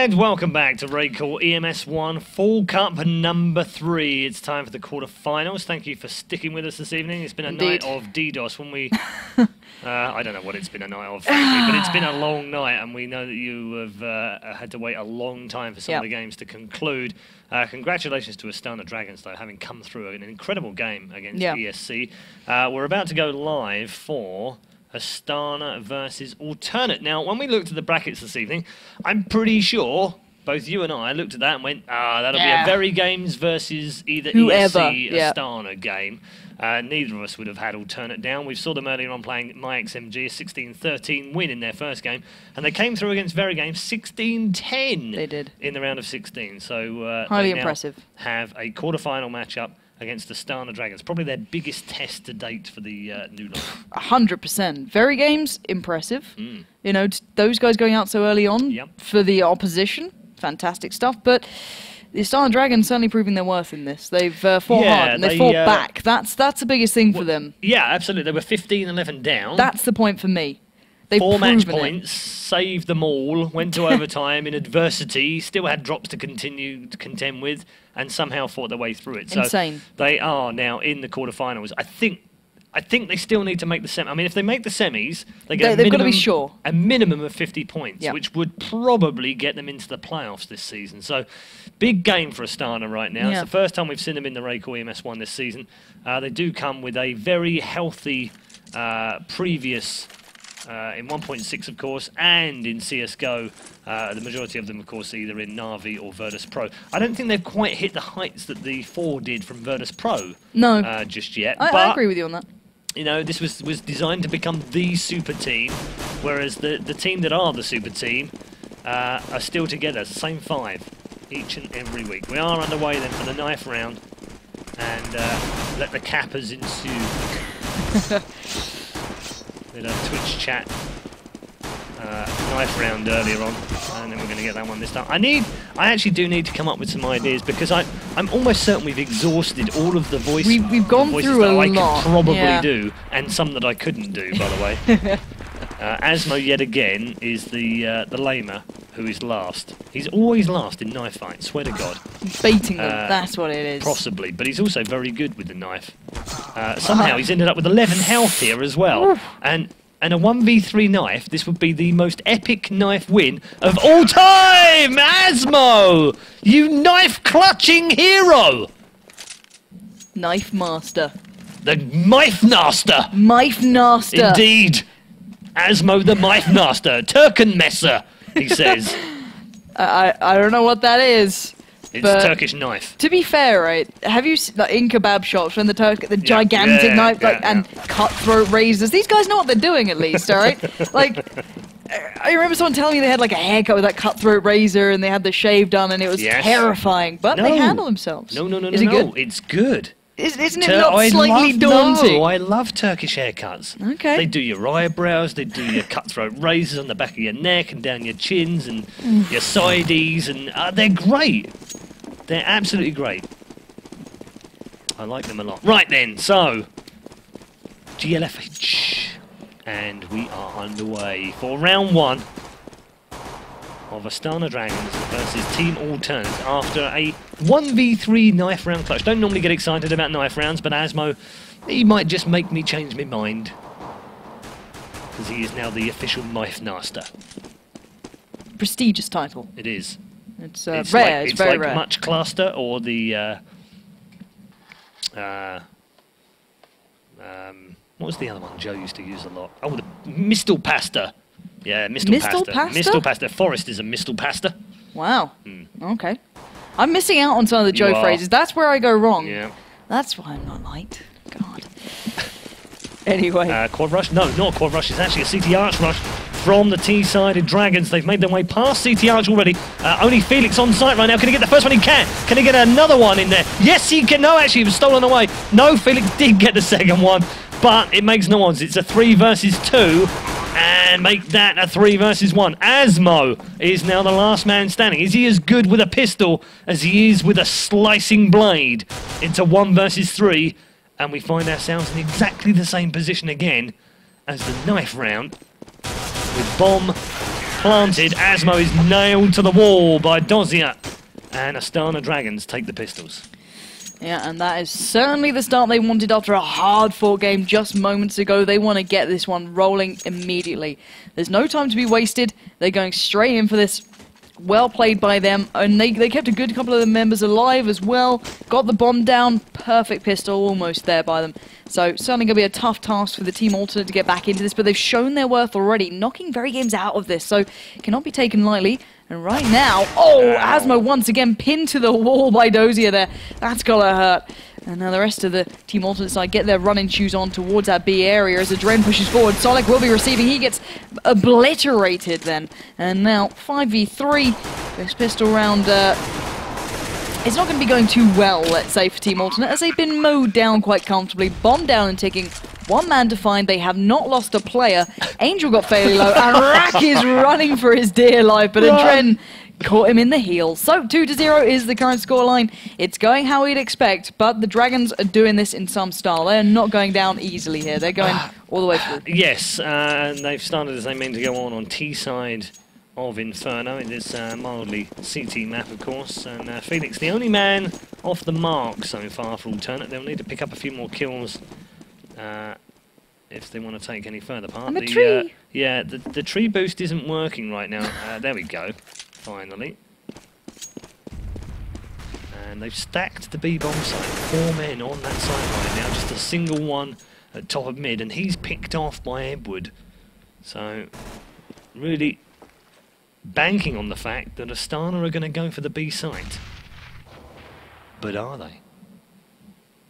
And welcome back to RaidCall EMS 1 Fall Cup number 3. It's time for the quarterfinals. Thank you for sticking with us this evening. It's been a night of DDoS when we... I don't know what it's been a night of, frankly, but it's been a long night, and we know that you have had to wait a long time for some of the games to conclude. Congratulations to Astana Dragons, though, having come through an incredible game against ESC. We're about to go live for Astana versus Alternate. Now, when we looked at the brackets this evening, I'm pretty sure both you and I looked at that and went, that'll be a Very Games versus either ESC Astana game. Neither of us would have had Alternate down. We saw them earlier on playing MyXMG, a 16-13 win in their first game, and they came through against Very Games 16-10. They did. In the round of 16. So highly they impressive. Now have a quarterfinal matchup against the Astana Dragons. Probably their biggest test to date for the new line. 100%. Very Games, impressive. You know, those guys going out so early on for the opposition, fantastic stuff. But the Astana Dragons certainly proving their worth in this. They've fought hard and they fought back. That's the biggest thing for them. Yeah, absolutely. They were 15-11 down. That's the point for me. They've 4 match points, saved them all, went to overtime in adversity, still had drops to continue to contend with, and somehow fought their way through it. So insane. They are now in the quarterfinals. I think they still need to make the semi. I mean, if they make the semis, they get they've got to be sure. A minimum of 50 points, which would probably get them into the playoffs this season. So, big game for Astana right now. It's the first time we've seen them in the RaidCall EMS 1 this season. They do come with a very healthy previous... in 1.6, of course, and in CSGO, the majority of them, of course, either in Na'Vi or Virtus Pro. I don't think they've quite hit the heights that the 4 did from Virtus Pro just yet. I agree with you on that. You know, this was designed to become the super team, whereas the team that are the super team are still together, same 5, each and every week. We are underway then for the knife round, and let the cappers ensue. Did a Twitch chat knife round earlier on, and then we're going to get that one this time. I actually do need to come up with some ideas, because I'm almost certain we've exhausted all of the voices. We've gone through a lot. I could probably do, and some that I couldn't do, by the way. Asmo yet again is the lamer who is last. He's always last in knife fights, swear to God. Baiting them, that's what it is. Possibly, but he's also very good with the knife. Somehow he's ended up with 11 health here as well. And a 1v3 knife, this would be the most epic knife win of all time! Asmo! You knife-clutching hero! Knife master. The knife master! Knife master! Indeed! Asmo the knife master. Turkenmesser, he says. I don't know what that is. It's a Turkish knife. To be fair, right? Have you seen in kebab shops when the gigantic knife and cutthroat razors? These guys know what they're doing, at least, all right? Like, I remember someone telling me they had like a haircut with that cutthroat razor and they had the shave done, and it was terrifying. But they handle themselves. No. Is it good? It's good. Isn't it not slightly daunting? No, I love Turkish haircuts. Okay. They do your eyebrows, they do your cutthroat razors on the back of your neck and down your chins and your sides, and they're great. They're absolutely great. I like them a lot. Right then, so GLFH, and we are underway for round 1 of Astana Dragons versus Team Alternate after a 1v3 knife round clutch. Don't normally get excited about knife rounds, but Asmo, he might just make me change my mind, because he is now the official knife master. Prestigious title. It is. It's rare. It's very rare. Much Cluster or the what was the other one Joe used to use a lot? Oh, the Mistle Pasta. Yeah, Mistle Pasta. Mistle Pasta. Forest is a Mistle Pasta. Wow. Okay. I'm missing out on some of the Joe phrases. That's where I go wrong. Yeah. That's why I'm not liked. God. Anyway. Quad Rush? No, not Quad Rush. It's actually a CT Arch Rush from the T-sided Dragons. They've made their way past CT Arch already. Only Felix on site right now. Can he get the first one? He can. Can he get another one in there? Yes, he can. No, actually, it was stolen away. No, Felix did get the second one, but it makes no odds. It's a 3 versus 2. And make that a 3 versus 1. Asmo is now the last man standing. Is he as good with a pistol as he is with a slicing blade? Into 1 versus 3. And we find ourselves in exactly the same position again as the knife round. With Bomb planted. Asmo is nailed to the wall by Dozier. And Astana Dragons take the pistols. Yeah, and that is certainly the start they wanted after a hard-fought game just moments ago. They want to get this one rolling immediately. There's no time to be wasted. They're going straight in for this. Well played by them, and they kept a good couple of the members alive as well. Got the bomb down. Perfect pistol, almost there by them. So certainly going to be a tough task for the team alternate to get back into this, but they've shown their worth already, knocking very games out of this, so it cannot be taken lightly. And right now, Asmo once again pinned to the wall by Dozier there. That's gotta hurt. And now the rest of the team alternate side get their running shoes on towards that B area as Adren pushes forward. Sonic will be receiving. He gets obliterated then. And now 5v3. This pistol round, it's not going to be going too well, let's say, for team alternate, as they've been mowed down quite comfortably. Bombed down and ticking. One man to find. They have not lost a player. Angel got fairly low, and Rack is running for his dear life, but Adren caught him in the heel. So 2-0 is the current scoreline. It's going how we'd expect, but the Dragons are doing this in some style. They're not going down easily here. They're going all the way through. Yes, and they've started as they mean to go on T side of Inferno in this mildly CT map, of course. And Felix, the only man off the mark so far for alternate. They'll need to pick up a few more kills if they want to take any further part. And the tree! Yeah, the tree boost isn't working right now. There we go. Finally. And they've stacked the B-bomb site. 4 men on that side right now. Just a single one at top of mid. And he's picked off by Edward. So, really banking on the fact that Astana are going to go for the B site. But are they?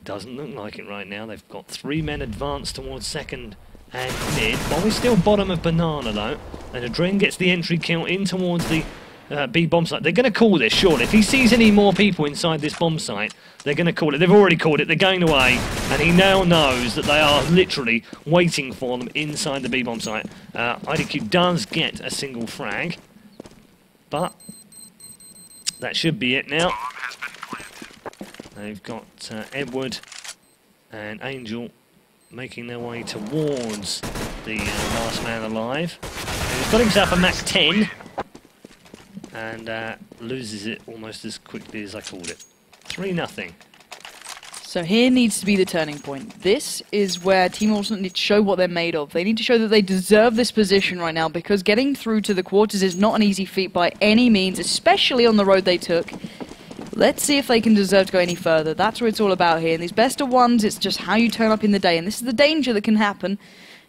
Doesn't look like it right now. They've got 3 men advanced towards second and mid. Bomb is still bottom of Banana though. And Adren gets the entry kill in towards the B bomb site. They're going to call this, surely. If he sees any more people inside this bomb site, they're going to call it. They've already called it. They're going away. And he now knows that they are literally waiting for them inside the B bomb site. IDQ does get a single frag. But that should be it now. They've got Edward and Angel making their way towards the last man alive. He's got himself a Mac 10 and loses it almost as quickly as I called it. 3-0. So here needs to be the turning point. This is where Team Alternate need to show what they're made of. They need to show that they deserve this position right now, because getting through to the quarters is not an easy feat by any means, especially on the road they took. Let's see if they can deserve to go any further. That's what it's all about here. In these best of ones, it's just how you turn up in the day, and this is the danger that can happen.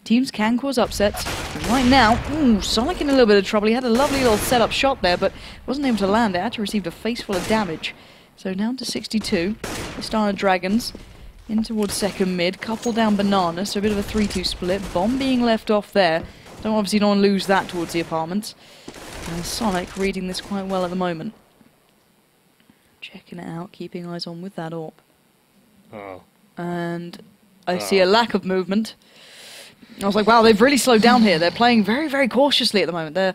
Teams can cause upsets. And right now, Sonic in a little bit of trouble. He had a lovely little setup shot there, but wasn't able to land it. Actually received a face full of damage. So down to 62. Astana Dragons in towards second mid. Couple down Banana, so a bit of a 3-2 split. Bomb being left off there. Obviously don't want to lose that towards the apartments. And Sonic reading this quite well at the moment. Checking it out, keeping eyes on with that AWP. And I see a lack of movement. I was like, wow, they've really slowed down here. They're playing very, very cautiously at the moment. They're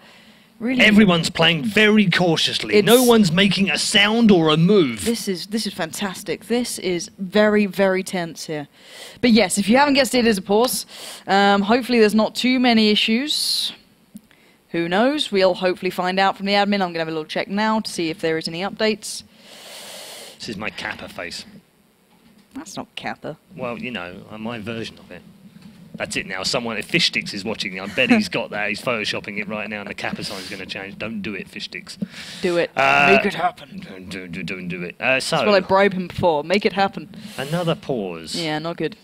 really... Everyone's playing very cautiously. No one's making a sound or a move. This is fantastic. This is very, very tense here. But yes, if you haven't guessed it is a pause. Hopefully there's not too many issues. Who knows? We'll hopefully find out from the admin. I'm going to have a little check now to see if there is any updates. This is my Kappa face. That's not Kappa. Well, you know, my version of it. That's it now. Someone, if Fishsticks is watching, I bet he's got that. He's photoshopping it right now, and the Kappa sign's going to change. Don't do it, Fishsticks. Do it. Make it happen. Don't do it. That's what I bribed him for. Make it happen. Another pause. Yeah, not good.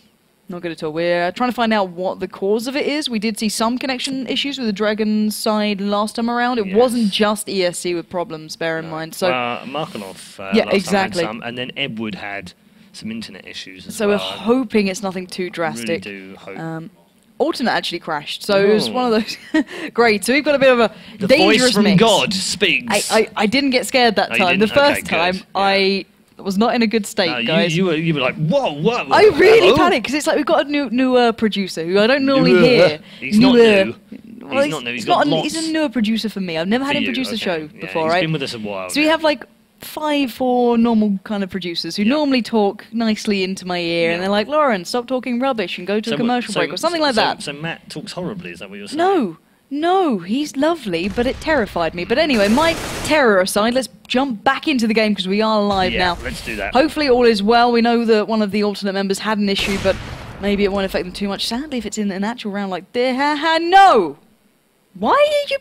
Not good at all. We're trying to find out what the cause of it is. We did see some connection issues with the Dragon side last time around. It wasn't just ESC with problems, bear in mind. So Markelov yeah, last exactly. time had some, and then Edward had some internet issues as so well. we're hoping it's nothing too drastic. Really do hope. Alternate actually crashed, so it was one of those. Great, so we've got a bit of a the dangerous voice from mix. God speaks. I didn't get scared that time. The first time, I was not in a good state, guys. You were like, whoa. I really panicked, because it's like we've got a new producer who I don't normally hear. He's not new. Well, he's not new. He's a newer producer for me. I've never had him produce a show before, he's right? He's been with us a while. So we have like 4 normal kind of producers who normally talk nicely into my ear, and they're like, Lauren, stop talking rubbish and go to a commercial break or something like that. So Matt talks horribly, is that what you're saying? No, he's lovely, but it terrified me. But anyway, my terror aside, let's jump back into the game because we are live now. Let's do that. Hopefully all is well. We know that one of the alternate members had an issue, but maybe it won't affect them too much. Sadly, if it's in an actual round like this, no! Why did you...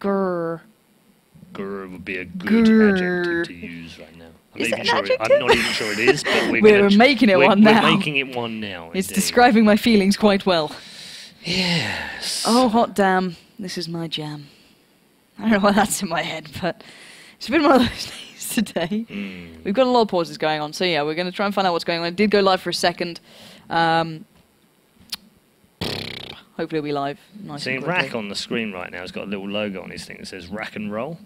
Grrr. Grrr would be a good adjective to use right now. I'm not even sure it is, but we're making it one now. We're making it one now. It's describing my feelings quite well. Yes. Oh, hot damn. This is my jam. I don't know why that's in my head, but it's been one of those days today. We've got a lot of pauses going on, so yeah, we're going to try and find out what's going on. It did go live for a second. Hopefully it'll be live. Nice. See, Rack on the screen right now has got a little logo on his thing that says Rack and Roll.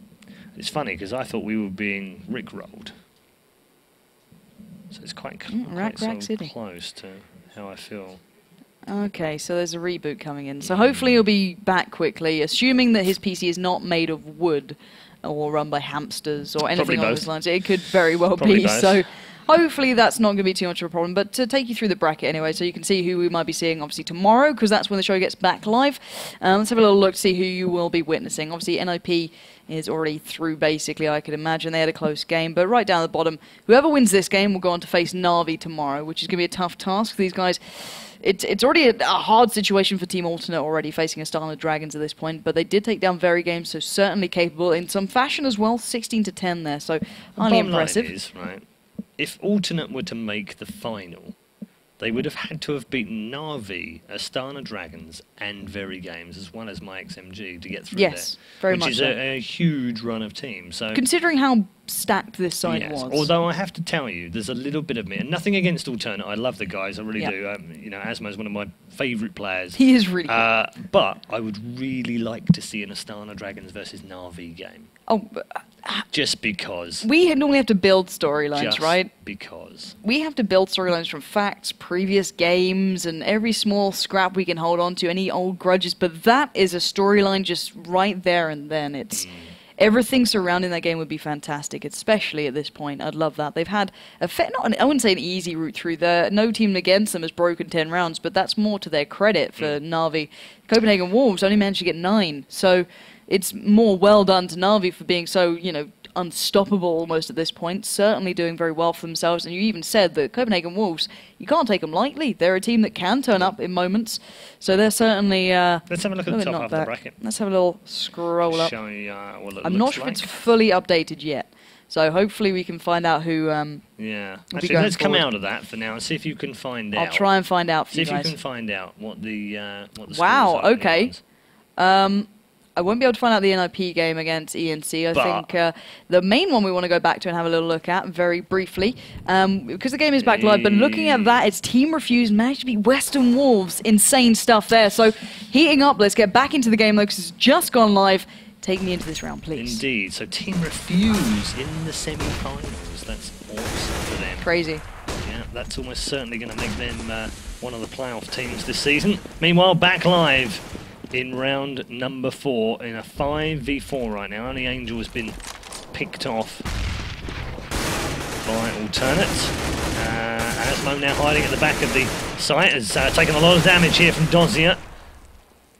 It's funny because I thought we were being Rick-rolled. So it's quite close to how I feel. Okay, so there's a reboot coming in. So hopefully he'll be back quickly, assuming that his PC is not made of wood or run by hamsters or anything along those lines. It could very well be. Both. So hopefully that's not going to be too much of a problem. But to take you through the bracket anyway, so you can see who we might be seeing obviously tomorrow, because that's when the show gets back live. Let's have a little look to see who you will be witnessing. Obviously NIP is already through, basically, I could imagine. They had a close game, but right down the bottom, whoever wins this game will go on to face Na'Vi tomorrow, which is going to be a tough task for these guys. It's already a hard situation for Team Alternate already, facing Astana Dragons at this point, but they did take down Very Games, so certainly capable in some fashion as well. 16-10 there, so highly impressive. Is, right, if Alternate were to make the final, they would have had to have beaten Na'Vi, Astana Dragons, and Very Games, as well as my XMG, to get through there. Yes, very much so. Which is a huge run of teams. So, considering how stacked this side was. Although I have to tell you, there's a little bit of me, and nothing against Alternate. I love the guys, I really do. You know, Asmo's one of my favourite players. He is really good. But I would really like to see an Astana Dragons versus Na'Vi game. Oh, just because. We normally have to build storylines, right? Because. We have to build storylines from facts, previous games, and every small scrap we can hold on to, any old grudges. But that is a storyline just right there and then. It's everything surrounding that game would be fantastic, especially at this point. I'd love that. They've had I wouldn't say an easy route through there. No team against them has broken 10 rounds, but that's more to their credit for Na'Vi. Copenhagen Wolves only managed to get 9, so it's more well done to Na'Vi for being so, you know, unstoppable almost at this point, certainly doing very well for themselves. And you even said that Copenhagen Wolves, you can't take them lightly. They're a team that can turn up in moments, so they're certainly let's have a look at the top half of the bracket. Let's have a little scroll up. Show you what it I'm not sure if it's fully updated yet, so hopefully we can find out who actually, let's come out of that for now and see if you can find out. I'll try and find out for you guys. See if you can find out what the wow, scores are. Okay. I won't be able to find out the NIP game against ENC. I think the main one we want to go back to and have a little look at very briefly, because the game is back live. But looking at that, it's Team Refuse managed to beat Western Wolves. Insane stuff there. So heating up, let's get back into the game though, because it's just gone live. Take me into this round, please. Indeed. So Team Refuse in the semi-finals. That's awesome for them. Crazy. Yeah, that's almost certainly going to make them one of the playoff teams this season. Meanwhile, back live in round number 4 in a 5v4 right now. Only Angel has been picked off by Alternate. Asmo now hiding at the back of the site, has taken a lot of damage here from Dozier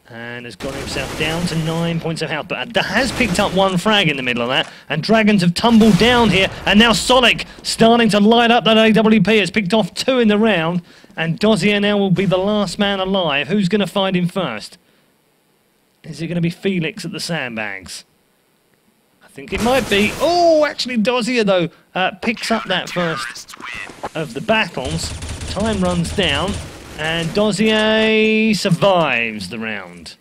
and has got himself down to 9 points of health, but has picked up 1 frag in the middle of that, and Dragons have tumbled down here, and now Solic starting to light up that AWP, has picked off 2 in the round, and Dozier now will be the last man alive. Who's going to find him first? Is it going to be Felix at the sandbags? I think it might be. Oh, actually Dozier, though, picks up that first of the battles. Time runs down, and Dozier survives the round.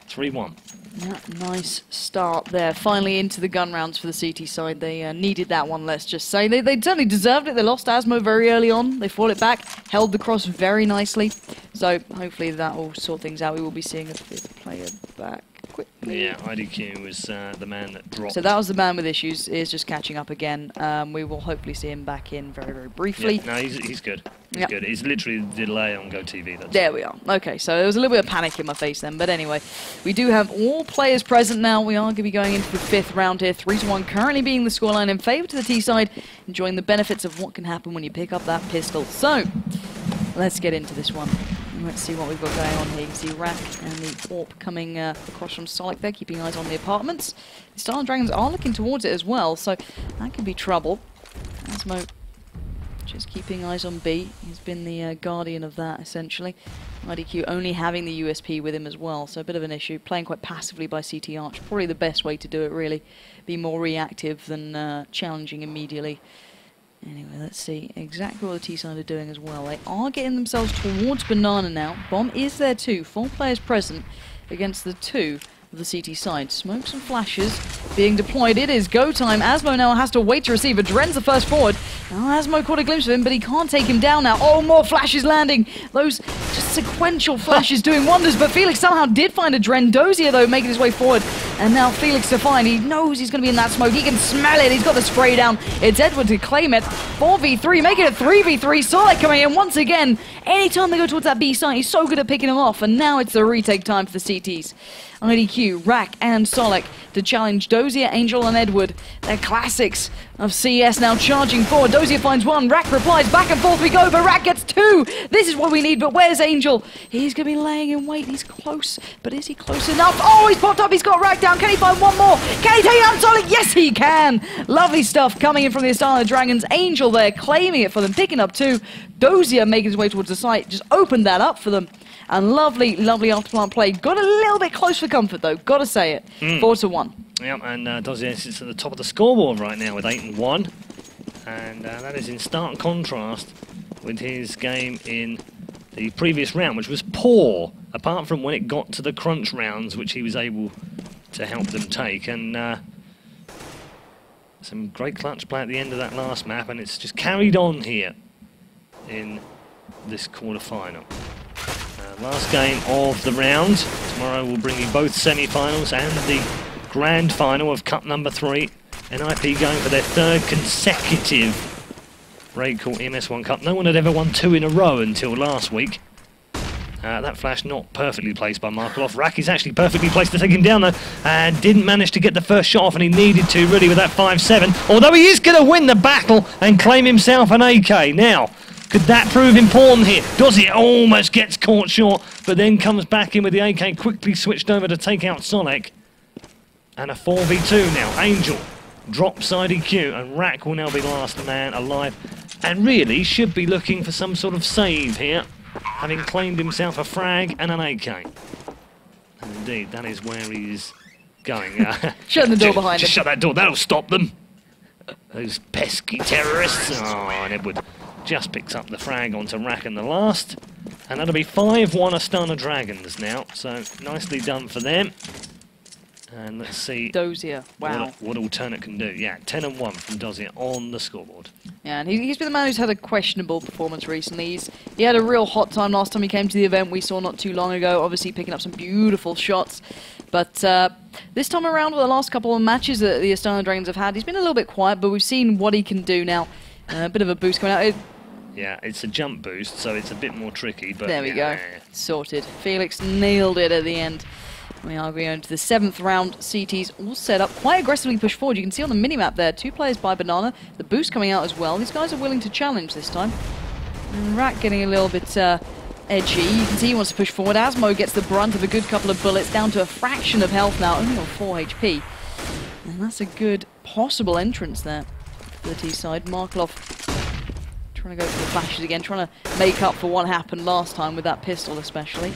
3-1. Yeah, nice start there. Finally into the gun rounds for the CT side. They needed that one, let's just say. They certainly deserved it. They lost Asmo very early on. They fought it back, held the cross very nicely. So hopefully that will sort things out. We will be seeing a 5th player back quickly. Yeah, IDQ was the man that dropped. So that was the man with issues. He is just catching up again. We will hopefully see him back in very, very briefly. Yeah, no, he's good. He's good. He's literally the delay on GoTV. That's there we are. Okay, so there was a little bit of panic in my face then. But anyway, we do have all players present now. We are going to be going into the 5th round here. 3-1 currently being the scoreline in favour to the T side, enjoying the benefits of what can happen when you pick up that pistol. So let's get into this one. Let's see what we've got going on here. You can see Rack and the AWP coming across from Solek there, keeping eyes on the apartments. The Astana Dragons are looking towards it as well, so that could be trouble. Asmo just keeping eyes on B. He's been the guardian of that, essentially. IDQ only having the USP with him as well, so a bit of an issue. Playing quite passively by CT Arch. Probably the best way to do it, really. Be more reactive than challenging immediately. Anyway, let's see exactly what the T-side are doing as well. They are getting themselves towards Banana now. Bomb is there too. 4 players present against the 2 of the CT side. Smokes and flashes being deployed. It is go time. Asmo now has to wait to receive. Adren's the first forward. Now Asmo caught a glimpse of him, but he can't take him down now. Oh, more flashes landing. Those just sequential flashes doing wonders, but Felix somehow did find Adren. Dozier, though, making his way forward. And now Felix to find. He knows he's going to be in that smoke. He can smell it. He's got the spray down. It's Edward to claim it. 4v3, making it 3v3. Solek coming in once again. Anytime they go towards that B site, he's so good at picking them off. And now it's the retake time for the CTs. IDQ, Rack, and Solek to challenge Dozier, Angel, and Edward. They're classics of CS now charging forward. Dozier finds one, Rack replies, back and forth we go, but Rack gets 2. This is what we need, but where's Angel? He's going to be laying in wait. He's close, but is he close enough? Oh, he's popped up. He's got Rack down. Can he find one more? Can he take down Solek? Yes, he can. Lovely stuff coming in from the Astana Dragons. Angel there claiming it for them, picking up 2. Dozier making his way towards the site, just opened that up for them. And lovely, lovely afterplant play. Got a little bit close for comfort, though. Got to say it. 4-1. Yep, and Dozier sits at the top of the scoreboard right now with 8-1. And that is in stark contrast with his game in the previous round, which was poor, apart from when it got to the crunch rounds, which he was able to help them take. And some great clutch play at the end of that last map, and it's just carried on here in this quarter-final. Last game of the round. Tomorrow we'll bring you both semi-finals and the grand final of Cup number 3. NIP going for their 3rd consecutive RaidCall EMS 1 Cup. No one had ever won 2 in a row until last week. That flash not perfectly placed by Markov. Rack is actually perfectly placed to take him down though, and didn't manage to get the first shot off, and he needed to really with that 5-7. Although he is going to win the battle and claim himself an AK. Now, could that prove important here? Dozier almost gets caught short, but then comes back in with the AK, quickly switched over to take out Solek. And a 4v2 now. Angel drops IDQ, and Rack will now be last man alive. And really should be looking for some sort of save here, having claimed himself a frag and an AK. And indeed, that is where he is going. Shut the door behind him. Just shut that door, that'll stop them. Those pesky terrorists. Oh, and Edward just picks up the frag onto Rack in the last. And that'll be 5-1 Astana Dragons now. So nicely done for them. And let's see Dozier, wow. What alternate can do. Yeah, 10-1 from Dozier on the scoreboard. Yeah, and he's been the man who's had a questionable performance recently. He had a real hot time last time he came to the event we saw not too long ago, obviously picking up some beautiful shots. But this time around, with the last couple of matches that the Astana Dragons have had, he's been a little bit quiet, but we've seen what he can do now. A bit of a boost coming out. Yeah, it's a jump boost, so it's a bit more tricky. But there we go. Sorted. Felix nailed it at the end. We are going to the 7th round. CTs all set up, quite aggressively push forward. You can see on the minimap there, 2 players by Banana. The boost coming out as well. These guys are willing to challenge this time. And Rack getting a little bit edgy. You can see he wants to push forward. Asmo gets the brunt of a good couple of bullets, down to a fraction of health now, only on 4 HP. And that's a good possible entrance there for the T side. Markov trying to go for the flashes again, trying to make up for what happened last time with that pistol especially.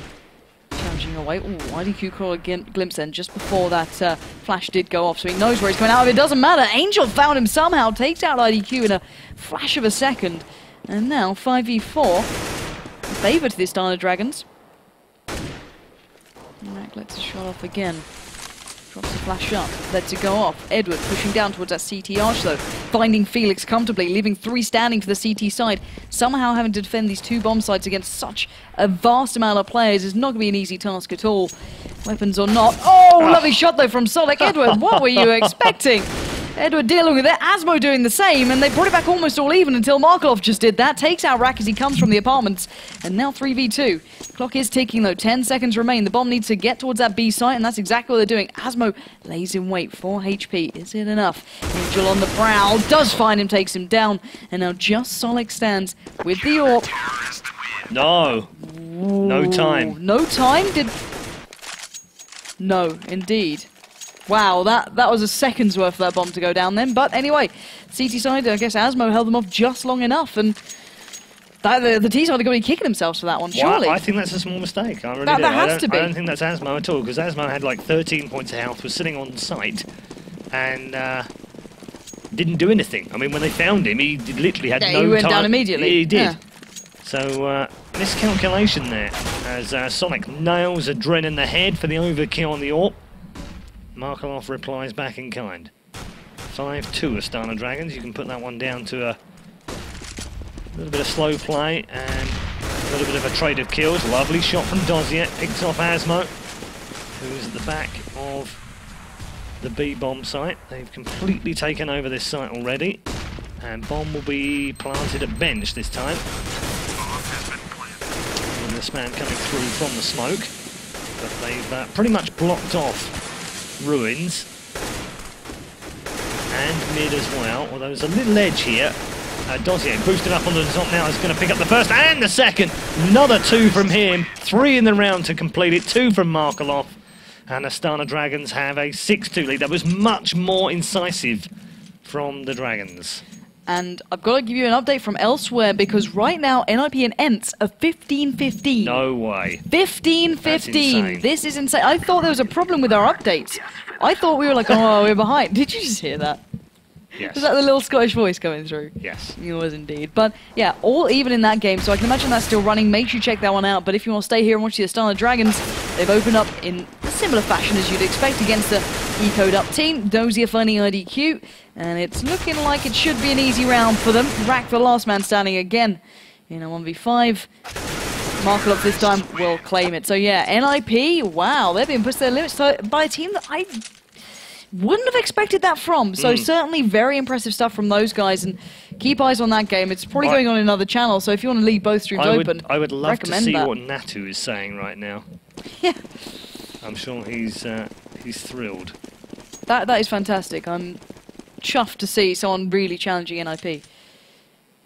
Challenging away. Ooh, IDQ caught a glimpse then just before that flash did go off, so he knows where he's coming out of. It doesn't matter. Angel found him somehow, takes out IDQ in a flash of a second. And now 5v4. Favour to the Astana Dragons. Rack lets a shot off again. Drops the flash up, lets it go off. Edward pushing down towards that CT arch though, finding Felix comfortably, leaving 3 standing for the CT side. Somehow having to defend these 2 bomb sites against such a vast amount of players is not going to be an easy task at all. Weapons or not. Oh, lovely shot though from Solek. Edward, what were you expecting? Edward dealing with it, Asmo doing the same, and they brought it back almost all even until Markov just did that. Takes out Rack as he comes from the apartments, and now 3v2. Clock is ticking though, 10 seconds remain. The bomb needs to get towards that B site, and that's exactly what they're doing. Asmo lays in wait, 4 HP. Is it enough? Angel on the prowl, does find him, takes him down, and now just Solek stands with the AWP. No. Ooh, no time. No time? No, indeed. Wow, that was a second's worth of that bomb to go down then. But anyway, CT side, I guess Asmo held them off just long enough, and the T side are going to be kicking themselves for that one, surely. Well, I think that's a small mistake. I really do. That has to be. I don't think that's Asmo at all, because Asmo had like 13 points of health, was sitting on site, and didn't do anything. I mean, when they found him, he literally had no time. He went down immediately. He did. Yeah. So, miscalculation there, as Sonic nails Adren in the head for the overkill on the AWP. Markelov replies back in kind. 5-2 Astana Dragons. You can put that one down to a little bit of slow play and a little bit of a trade of kills. Lovely shot from Dozier. Picks off Asmo, who's at the back of the B bomb site. They've completely taken over this site already. And bomb will be planted at bench this time. And this man coming through from the smoke. But they've pretty much blocked off ruins and mid as well, although there's a little edge here. Dozier boosted up onto the top now, is going to pick up the first and the second. Another 2 from him, 3 in the round to complete it, 2 from Markelov, and Astana Dragons have a 6-2 lead. That was much more incisive from the Dragons. And I've got to give you an update from elsewhere, because right now NIP and ENTS are 15-15. No way. 15-15. This is insane. I thought there was a problem with our updates. I thought we were like, oh, we're behind. Did you just hear that? Yes. Was that the little Scottish voice coming through? Yes. It was indeed. But yeah, all even in that game, so I can imagine that's still running. Make sure you check that one out. But if you want to stay here and watch the Astana Dragons, they've opened up in a similar fashion as you'd expect against the E-Code up team. Dozier finding IDQ, and it's looking like it should be an easy round for them. Rack the last man standing again in a 1v5. Markelov this time will claim it. So yeah, NIP, wow, they've been pushed to their limits by a team that I wouldn't have expected that from. So certainly very impressive stuff from those guys, and keep eyes on that game. It's probably going on another channel, so if you want to leave both streams open, I would love to see that. what Natu is saying right now. Yeah. I'm sure he's thrilled. That is fantastic. I'm chuffed to see someone really challenging NIP.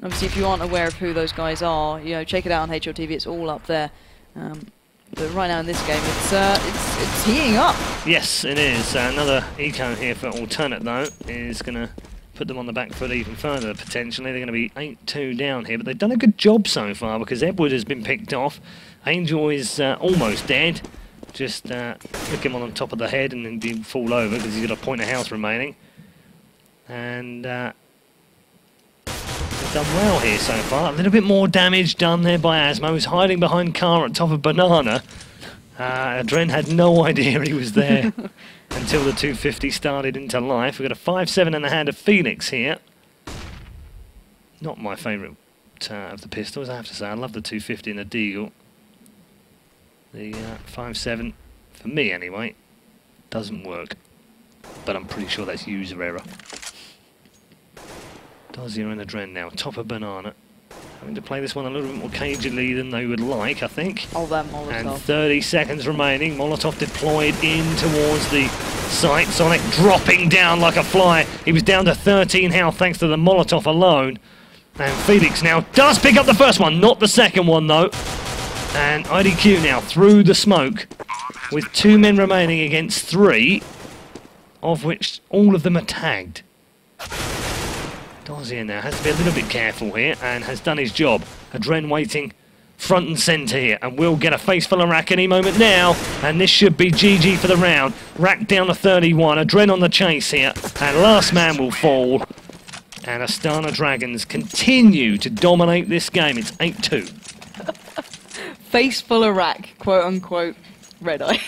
Obviously, if you aren't aware of who those guys are, you know, check it out on HLTV. It's all up there. But right now in this game, it's heating up. Yes, it is. Another eco here for Alternate, though, is going to put them on the back foot even further, potentially. They're going to be 8-2 down here, but they've done a good job so far, because Edward has been picked off. Angel is almost dead. Just flick him on top of the head and then he'll fall over, because he's got a point of health remaining. And they've done well here so far. A little bit more damage done there by Asmo, who's hiding behind car at top of Banana. Adren had no idea he was there until the 250 started into life. We've got a 5-7 in the hand of Phoenix here. Not my favourite of the pistols, I have to say. I love the 250 and the Deagle. The 5-7, for me anyway, doesn't work. But I'm pretty sure that's user error. Dozier and Adren now, top of Banana. Having to play this one a little bit more cagily than they would like, I think. Oh, that Molotov. And 30 seconds remaining. Molotov deployed in towards the site. Sonic dropping down like a fly. He was down to 13 health thanks to the Molotov alone. And Felix now does pick up the first one, not the second one though. And IDQ now through the smoke with 2 men remaining against 3, of which all of them are tagged. Dozier now has to be a little bit careful here and has done his job. Adren waiting front and centre here and will get a face full of Rack any moment now, and this should be GG for the round. Rack down to 31, Adren on the chase here, and last man will fall. And Astana Dragons continue to dominate this game. It's 8-2. Face full of Rack, quote unquote, red eye.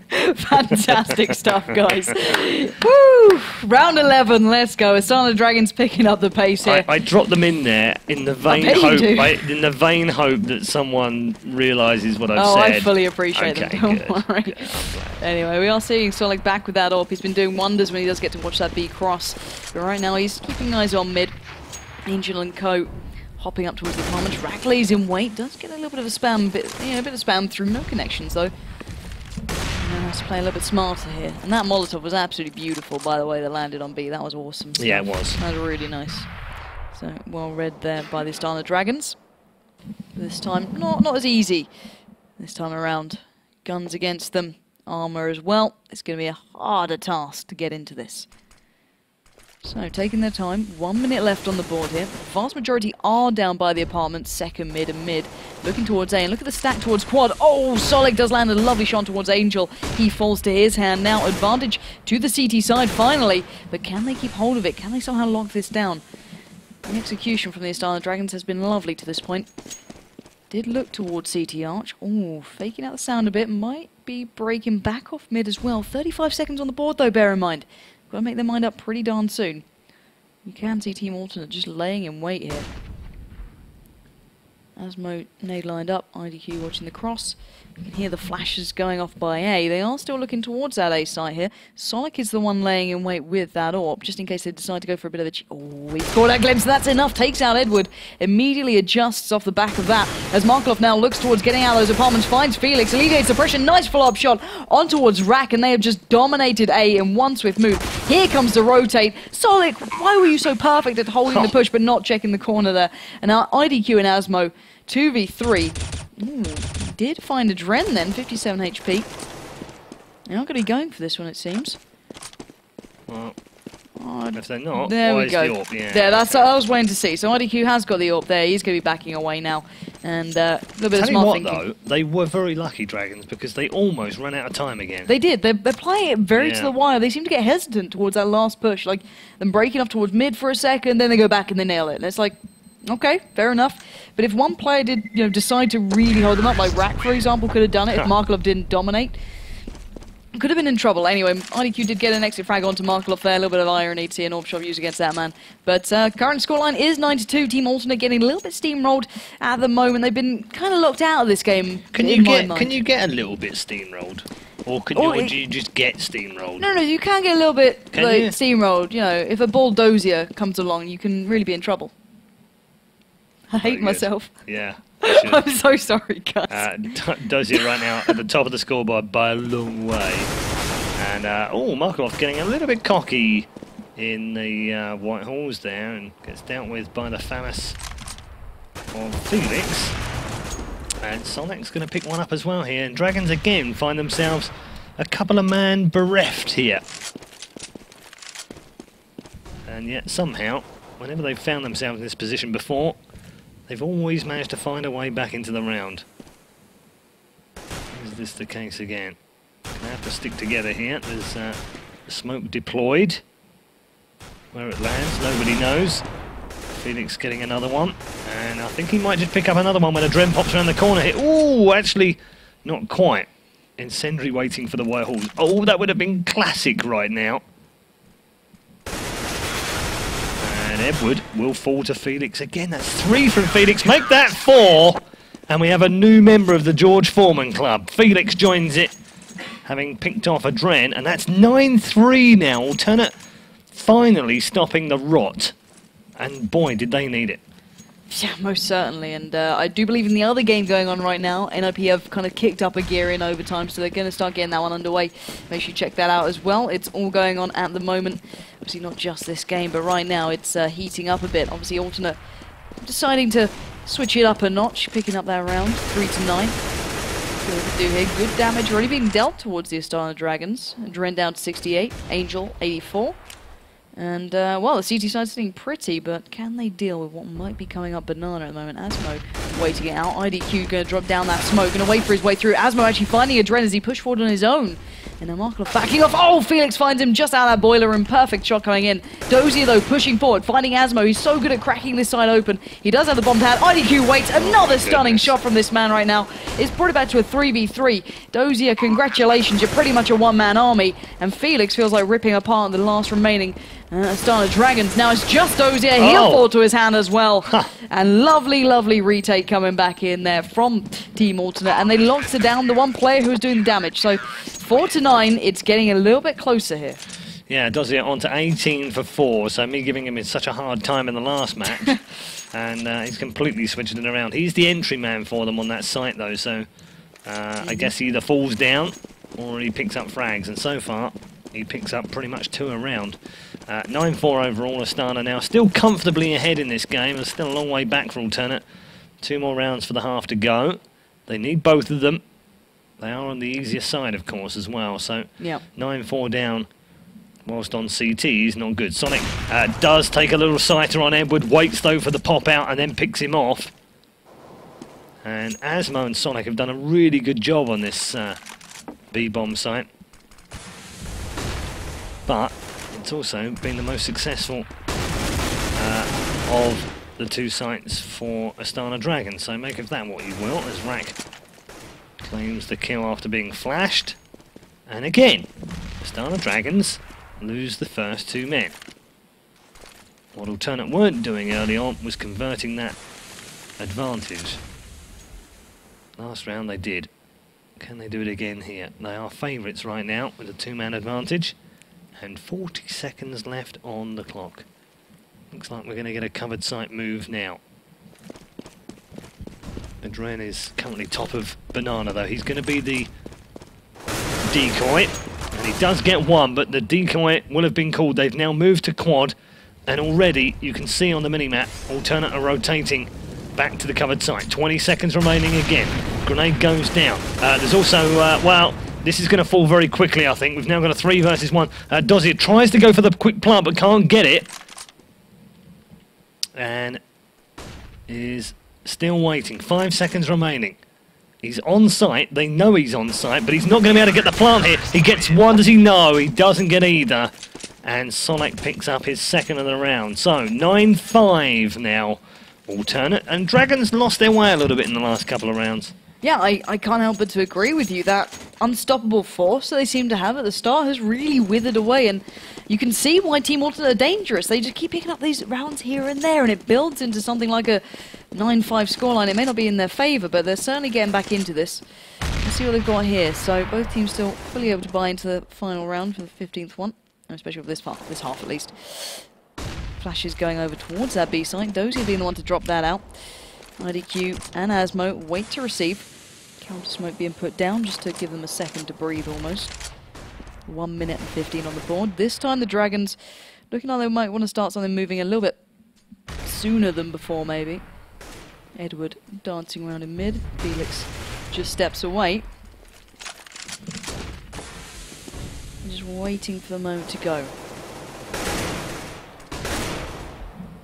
Fantastic stuff, guys. Woo! Round 11, let's go. Astana Dragons picking up the pace here. I dropped them in there in the vain hope that someone realises what I've said. Oh, I fully appreciate them. Don't worry. Good. Anyway, we are seeing Sonic back with that AWP. He's been doing wonders when he does get to watch that B cross. But right now, he's keeping eyes on mid. Angel and Co. hopping up towards the apartment. Rack lays in wait. Does get a little bit of a spam, a bit of spam through no connections though. Let's play a little bit smarter here. And that Molotov was absolutely beautiful, by the way, that landed on B. That was awesome. So yeah, it was. That was really nice. So, well read there by the Astana Dragons. This time, not as easy this time around. Guns against them, armor as well. It's going to be a harder task to get into this. So, taking their time, 1 minute left on the board here. The vast majority are down by the apartment, second mid and mid. Looking towards A, and look at the stack towards quad. Oh, Solek does land a lovely shot towards Angel. He falls to his hand. Now advantage to the CT side, finally. But can they keep hold of it? Can they somehow lock this down? The execution from the Astana Dragons has been lovely to this point. Did look towards CT Arch. Oh, faking out the sound a bit. Might be breaking back off mid as well. 35 seconds on the board though, bear in mind. Got to make their mind up pretty darn soon. You can see Team Alternate just laying in wait here. Asmo nade lined up, IDQ watching the cross. You can hear the flashes going off by A. They are still looking towards that A site here. Solek is the one laying in wait with that AWP, just in case they decide to go for a bit of a... Oh, he's caught that glimpse, that's enough. Takes out Edward, immediately adjusts off the back of that. As Markov now looks towards getting out of those apartments, finds Felix, alleviates the pressure, nice follow-up shot on towards Rack, and they have just dominated A in one swift move. Here comes the rotate. Solek, why were you so perfect at holding the push but not checking the corner there? And now IDQ and Asmo, 2v3. Ooh, he did find a Dren then, 57 HP. They're not going to be going for this one, it seems. Well, if they're not, there why we go. is the AWP? Yeah, there, that's what I was waiting to see. So IDQ has got the AWP there. He's going to be backing away now. And a little bit of smart thinking. Though, they were very lucky, Dragons, because they almost ran out of time again. They did. They're playing it very to the wire. They seem to get hesitant towards that last push. Like, them breaking off towards mid for a second, then they go back and they nail it. And it's like... Okay, fair enough. But if one player did, decide to really hold them up, like Rack, for example, could have done it if Markelov didn't dominate, could have been in trouble. Anyway, IDQ did get an exit frag onto Markelov there. A little bit of irony to see an AWP shot used against that man. But current scoreline is 9-2. Team Alternate getting a little bit steamrolled at the moment. They've been kind of locked out of this game. Can you get a little bit steamrolled? Or do you just get steamrolled? No, you can get a little bit steamrolled. If a bulldozer comes along, you can really be in trouble. I hate myself. Yeah. I'm so sorry, guys. Dozier right now at the top of the scoreboard by a long way. And, Markov getting a little bit cocky in the White Halls there and gets dealt with by the Phallus of Felix. And Sonic's going to pick one up as well here. And Dragons again find themselves a couple of man bereft here. And yet somehow, whenever they've found themselves in this position before, they've always managed to find a way back into the round. Is this the case again? They have to stick together here. There's smoke deployed. Where it lands, nobody knows. Felix getting another one. And I think he might just pick up another one when a Dren pops around the corner here. Ooh, actually, not quite. Incendiary waiting for the White Halls. Oh, that would have been classic right now. And Edward will fall to Felix again. That's 3 from Felix. Make that 4. And we have a new member of the George Foreman Club. Felix joins it, having picked off a Dren. And that's 9-3 now. Alternate finally stopping the rot. And boy, did they need it. Yeah, most certainly. And I do believe in the other game going on right now, NIP have kind of kicked up a gear in overtime, so they're going to start getting that one underway. Make sure you check that out as well. It's all going on at the moment. Obviously not just this game, but right now it's heating up a bit. Obviously Alternate deciding to switch it up a notch, picking up that round, 3-9. Good do here. Good damage already being dealt towards the Astana Dragons. Dren down to 68, Angel 84. And, well, the CT side's sitting pretty, but can they deal with what might be coming up Banana at the moment? Asmo waiting it out. IDQ going to drop down that smoke, going to wait for his way through. Asmo actually finding a Dren as he pushed forward on his own. And now Markov backing off. Oh, Felix finds him just out of that boiler room. Perfect shot coming in. Dozier, though, pushing forward, finding Asmo. He's so good at cracking this side open. He does have the bomb pad. IDQ waits. Another stunning shot from this man right now. It's brought it back to a 3v3. Dozier, congratulations. You're pretty much a one-man army. And Felix feels like ripping apart the last remaining Astana Dragons. Now it's just Dozier. He'll fall to his hand as well. And lovely, lovely retake coming back in there from Team Alternate. And they locked it down, the one player who was doing the damage. So 4-9, it's getting a little bit closer here. Yeah, Dozier on to 18 for 4. So me giving him such a hard time in the last match. And he's completely switching it around. He's the entry man for them on that site, though. So I guess he either falls down or he picks up frags. And so far, he picks up pretty much 2 a round. 9-4 overall. Astana now still comfortably ahead in this game. There's still a long way back for Alternate 2 more rounds for the half to go. They need both of them. They are on the easier side, of course, as well. So 9-4 down, whilst on CT is not good. Sonic does take a little sighter on Edward, waits though for the pop out and then picks him off. And Asmo and Sonic have done a really good job on this B-bomb site. But it's also been the most successful of the 2 sites for Astana Dragon. So make of that what you will, as Rack claims the kill after being flashed. And again, Astana Dragons lose the first 2 men. What Alternate weren't doing early on was converting that advantage. Last round they did. Can they do it again here? They are favourites right now with a 2-man advantage. And 40 seconds left on the clock. Looks like we're going to get a covered site move now. Adren is currently top of Banana though. He's going to be the decoy. And he does get 1, but the decoy will have been called. They've now moved to quad. And already you can see on the minimap, Alternate are rotating back to the covered site. 20 seconds remaining again. Grenade goes down. There's also, well, this is going to fall very quickly, I think. We've now got a 3 versus 1. Dozier tries to go for the quick plant, but can't get it. And is still waiting. 5 seconds remaining. He's on site. They know he's on site, but he's not going to be able to get the plant here. He gets 1. Does he? No, he doesn't get either. And Sonic picks up his 2nd of the round. So 9-5 now, Alternate. And Dragons lost their way a little bit in the last couple of rounds. Yeah, I can't help but to agree with you. That unstoppable force that they seem to have at the start has really withered away, and you can see why Team Alternate are dangerous. They just keep picking up these rounds here and there, and it builds into something like a 9-5 scoreline. It may not be in their favour, but they're certainly getting back into this. Let's see what they've got here. So both teams still fully able to buy into the final round for the 15th one, especially for this half at least. Flashes going over towards that B site. Dozier being the one to drop that out. IDQ and Asmo wait to receive. Counter smoke being put down just to give them a second to breathe almost. 1 minute and 15 on the board. This time the Dragons looking like they might want to start something moving a little bit sooner than before maybe. Edward dancing around in mid. Felix just steps away. Just waiting for the moment to go.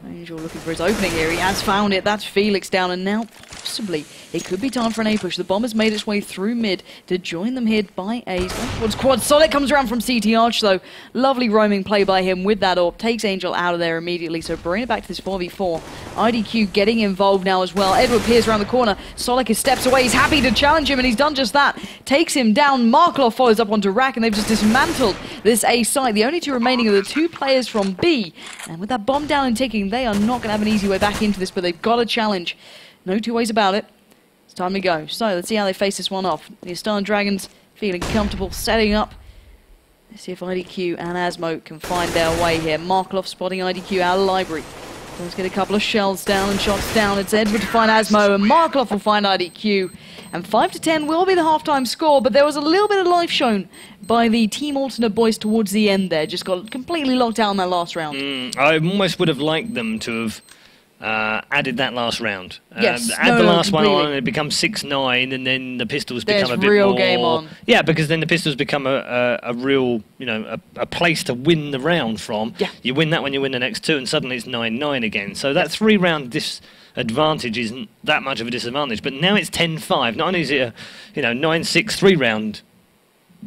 Angel looking for his opening here. He has found it. That's Felix down, and now possibly it could be time for an A push. The bomb has made its way through mid to join them here by A's. Towards quad. Solid comes around from CT Arch though. Lovely roaming play by him with that AWP. Takes Angel out of there immediately. So bring it back to this 4v4. IDQ getting involved now as well. Edward peers around the corner. Solik steps away. He's happy to challenge him, and he's done just that. Takes him down. Markloff follows up onto Rack, and they've just dismantled this A site. The only 2 remaining are the 2 players from B. And with that bomb down and ticking, they are not going to have an easy way back into this, but they've got a challenge. No 2 ways about it. It's time to go. So let's see how they face this one off. The Astana Dragons feeling comfortable, setting up. Let's see if IDQ and Asmo can find their way here. Markloff spotting IDQ out of library. Let's get a couple of shells down and shots down. It's Edward to find Asmo, and Markloff will find IDQ. And 5-10 will be the halftime score, but there was a little bit of life shown by the Team Alternate boys towards the end there. Just got completely locked out in that last round. I almost would have liked them to have added that last round. Yes, add the last one on, and it becomes 6-9, and then the pistols become a bit real more game on. Yeah, because then the pistols become a real, you know, a place to win the round from. Yeah. You win that when you win the next 2, and suddenly it's 9-9 again. So that 3-round disadvantage isn't that much of a disadvantage. But now it's 10-5. Not only is it a 9-6 3-round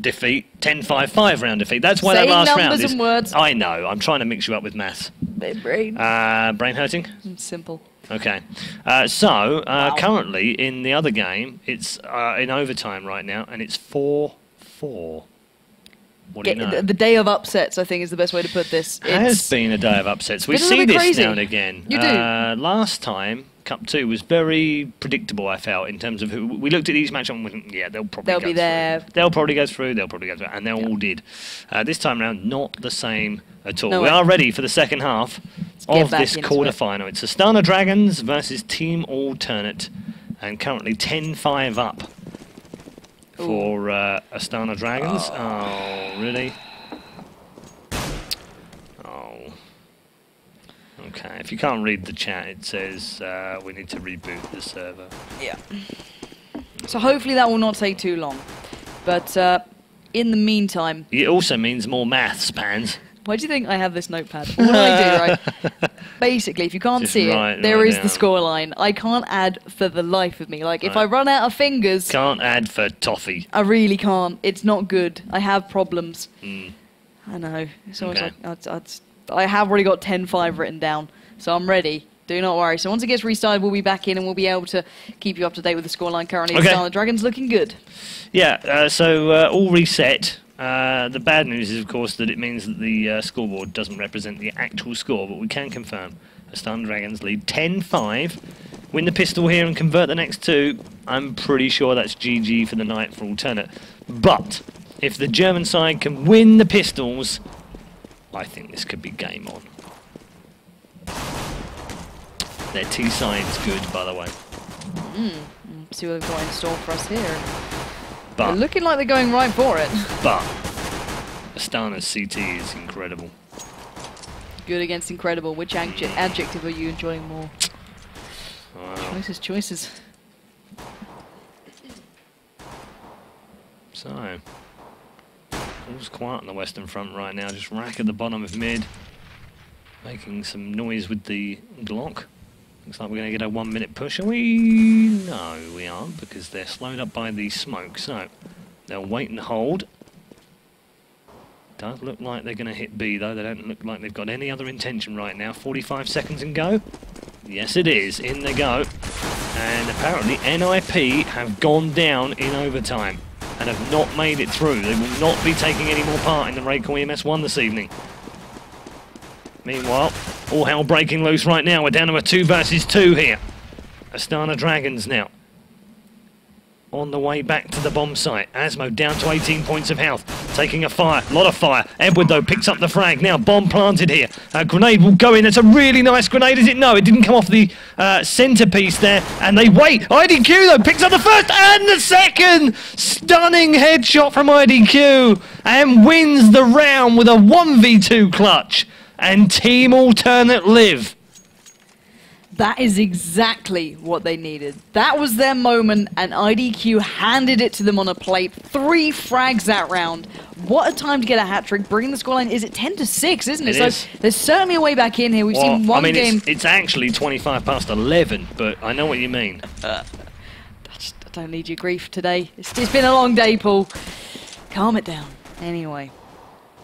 defeat, 10-5 5-round defeat. That's why that last round is... numbers and words. I know. I'm trying to mix you up with maths. Brain. Brain hurting? Simple. Okay. Currently in the other game, it's in overtime right now, and it's 4-4. What do you know? The day of upsets, I think, is the best way to put this. It has been a day of upsets. We see this crazy. now and again. You do. Last time, Cup 2 was very predictable, I felt, in terms of who... We looked at each match and went, yeah, they'll probably go be there. through. They'll probably go through, and they all did. This time around, not the same at all. No We way. are ready for the second half of this quarterfinal. It's Astana Dragons versus Team Alternate, and currently 10-5 up for Astana Dragons. Oh, really? Oh. Okay, if you can't read the chat, it says we need to reboot the server. Yeah. So hopefully that will not take too long. But in the meantime... It also means more maths, Pans. Why do you think I have this notepad? What do I do, right? Basically, if you can't see it, there is the scoreline. I can't add for the life of me. Like, if I run out of fingers... Can't add for toffee. I really can't. It's not good. I have problems. Mm. I know. It's always like... I have already got 10-5 written down, so I'm ready. Do not worry. So once it gets restarted, we'll be back in and we'll be able to keep you up to date with the scoreline currently. Okay. The Dragon's looking good. Yeah, so all reset. The bad news is, of course, that it means that the scoreboard doesn't represent the actual score, but we can confirm Astana Dragons lead 10-5. Win the pistol here and convert the next two. I'm pretty sure that's GG for the night for alternate. But if the German side can win the pistols, I think this could be game on. Their T side's good, by the way. See what they've got in store for us here. But they're looking like they're going right for it. But Astana's CT is incredible. Good against incredible. Which adjective are you enjoying more? Wow. Choices. So, all's quiet on the Western Front right now. Just rack at the bottom of mid. Making some noise with the Glock. Looks like we're going to get a 1 minute push. Are we? No, we aren't, because they're slowed up by the smoke. So, they'll wait and hold. Does look like they're going to hit B, though. They don't look like they've got any other intention right now. 45 seconds and go. Yes, it is. In they go. And apparently, NIP have gone down in overtime and have not made it through. They will not be taking any more part in the RaidCall EMS 1 this evening. Meanwhile, all hell breaking loose right now. We're down to a 2 versus 2 here. Astana Dragons now on the way back to the bomb site. Asmo down to 18 points of health, taking a fire, a lot of fire. Edward, though, picks up the frag. Now, bomb planted here. A grenade will go in. It's a really nice grenade, is it? No, it didn't come off the centerpiece there. And they wait. IDQ, though, picks up the first and the second. Stunning headshot from IDQ and wins the round with a 1v2 clutch. And Team Alternate live. That is exactly what they needed. That was their moment, and IDQ handed it to them on a plate. 3 frags that round. What a time to get a hat-trick. Bringing the scoreline, is it 10-6, isn't it? So there's certainly a way back in here. We've seen one game... It's actually 25 past 11, but I know what you mean. I don't need your grief today. It's been a long day, Paul. Calm it down. Anyway.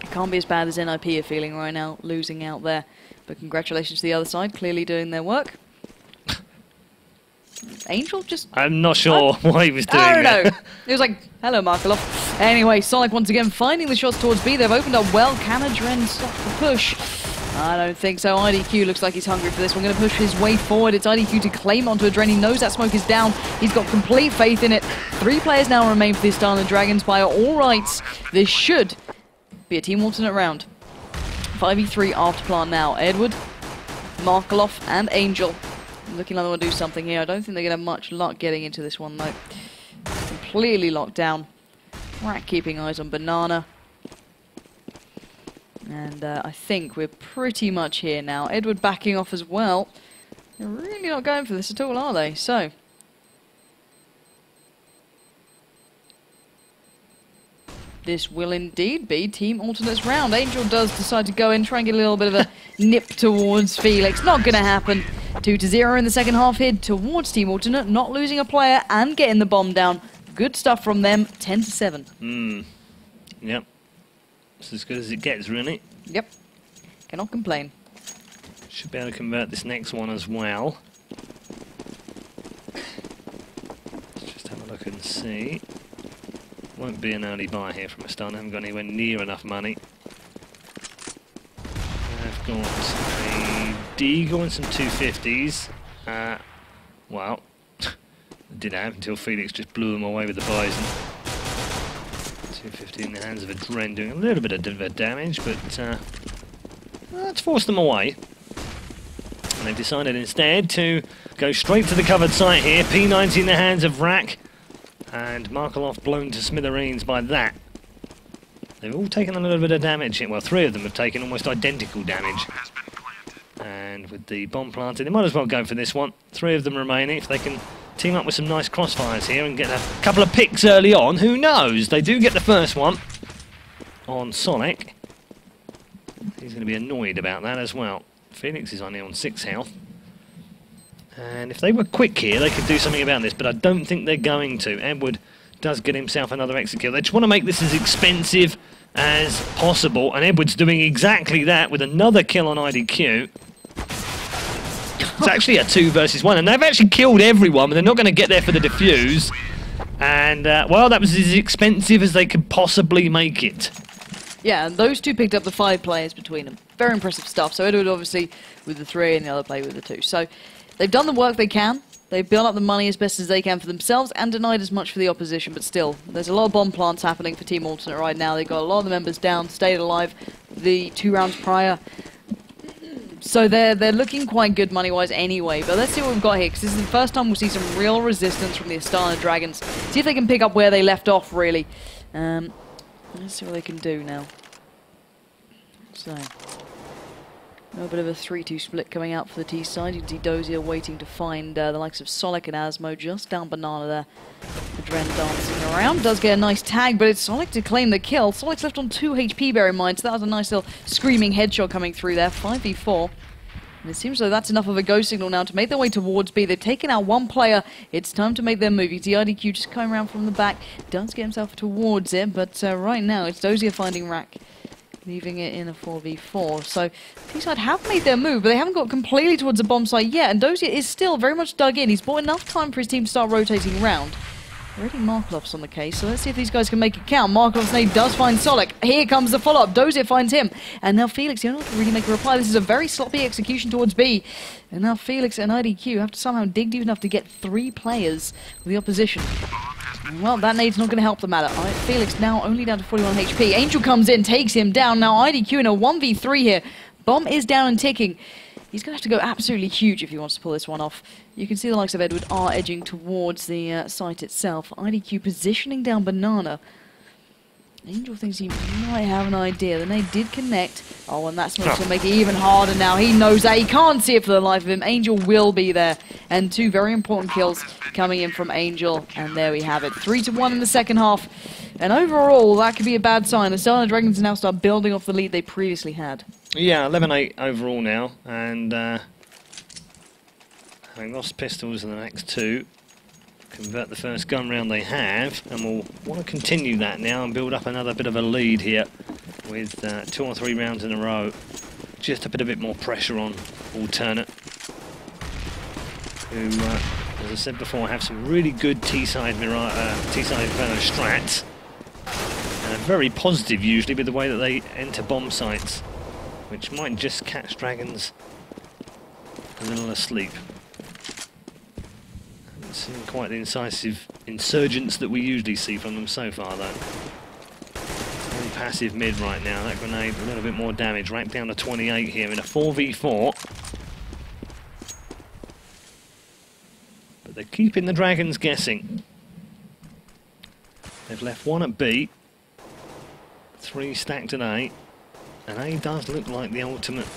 It can't be as bad as NIP are feeling right now, losing out there. But congratulations to the other side, clearly doing their work. Angel just... I'm not sure what he was doing. I don't know. It was like, hello, Markelov. Anyway, Sonic once again finding the shots towards B. They've opened up well. Can Adren stop the push? I don't think so. IDQ looks like he's hungry for this. We're going to push his way forward. It's IDQ to claim onto Adren. He knows that smoke is down. He's got complete faith in it. 3 players now remain for the Astana Dragons. By all rights, this should be a team alternate round. 5v3 after plant now. Edward, Markelov, and Angel. Looking like they want to do something here. I don't think they're going to have much luck getting into this one, though. Completely locked down. Rat keeping eyes on Banana. And I think we're pretty much here now. Edward backing off as well. They're really not going for this at all, are they? So... this will indeed be Team Alternates round. Angel does decide to go in, try and get a little bit of a nip towards Felix. Not going to happen. 2-0 in the second half here towards Team Alternate. Not losing a player and getting the bomb down. Good stuff from them. 10-7. Yep. It's as good as it gets, really. Yep. Cannot complain. Should be able to convert this next one as well. Let's just have a look and see. Won't be an early buy here from Astana. Haven't got anywhere near enough money. I've got a Deagle and some 250s. Well, I did have until Felix just blew them away with the Bison. 250 in the hands of Adren, doing a little bit of damage, but let's force them away. And they've decided instead to go straight to the covered site here. P90 in the hands of Rack. And Markelov blown to smithereens by that. They've all taken a little bit of damage here. Well, 3 of them have taken almost identical damage. And And with the bomb planted, they might as well go for this one. 3 of them remaining. If they can team up with some nice crossfires here and get a couple of picks early on, who knows? They do get the first one on Sonic. He's going to be annoyed about that as well. Felix is only on 6 health. And if they were quick here, they could do something about this, but I don't think they're going to. Edward does get himself another exit kill. They just want to make this as expensive as possible, and Edward's doing exactly that with another kill on IDQ. It's actually a 2 versus 1, and they've actually killed everyone, but they're not going to get there for the defuse. And, well, that was as expensive as they could possibly make it. Yeah, and those 2 picked up the 5 players between them. Very impressive stuff. So Edward obviously with the 3 and the other player with the 2. So they've done the work they can. They've built up the money as best as they can for themselves and denied as much for the opposition, but still, there's a lot of bomb plants happening for Team Alternate right now. They've got a lot of the members down, stayed alive the 2 rounds prior. So they're looking quite good money-wise anyway, but let's see what we've got here, because this is the first time we'll see some real resistance from the Astana Dragons. See if they can pick up where they left off, really. Let's see what they can do now. So, a little bit of a 3-2 split coming out for the T side. You can see Dozier waiting to find the likes of Solic and Asmo just down Banana there. The Dren dancing around. Does get a nice tag, but it's Solic to claim the kill. Solic's left on 2 HP, bear in mind, so that was a nice little screaming headshot coming through there. 5v4. And it seems like that's enough of a go signal now to make their way towards B. They've taken out 1 player. It's time to make their move. You see IDQ just coming around from the back. Does get himself towards it, but right now it's Dozier finding Rack, leaving it in a 4v4. So T-side have made their move, but they haven't got completely towards the bomb site yet, and Dozier is still very much dug in. He's bought enough time for his team to start rotating round. Already Marklov's on the case, so let's see if these guys can make it count. Marklov's nade does find Solic. Here comes the follow-up. Dozier finds him. And now Felix, the only one can really make a reply. This is a very sloppy execution towards B. And now Felix and IDQ have to somehow dig deep enough to get 3 players with the opposition. Well, that nade's not going to help the matter. Felix now only down to 41 HP. Angel comes in, takes him down. Now IDQ in a 1v3 here. Bomb is down and ticking. He's going to have to go absolutely huge if he wants to pull this one off. You can see the likes of Edward are edging towards the site itself. IDQ positioning down Banana. Angel thinks he might have an idea. The nade did connect. Oh, and that's going to make it even harder now. He knows that. He can't see it for the life of him. Angel will be there. And 2 very important kills coming in from Angel. And there we have it. 3-1 in the second half. And overall, that could be a bad sign. The Astana Dragons now start building off the lead they previously had. Yeah, 11-8 overall now. And having lost pistols in the next 2. Convert the first gun round they have, and we'll want to continue that now and build up another bit of a lead here with 2 or 3 rounds in a row. Just to put a bit more pressure on Alternate, who, as I said before, have some really good T-side strats, and are very positive usually with the way that they enter bomb sites, which might just catch Dragons a little asleep. Seen quite the incisive insurgents that we usually see from them so far, though. Very passive mid right now. That grenade a little bit more damage. Rack down to 28 here in a 4v4. But they're keeping the Dragons guessing. They've left 1 at B, 3 stacked at A, and A does look like the ultimate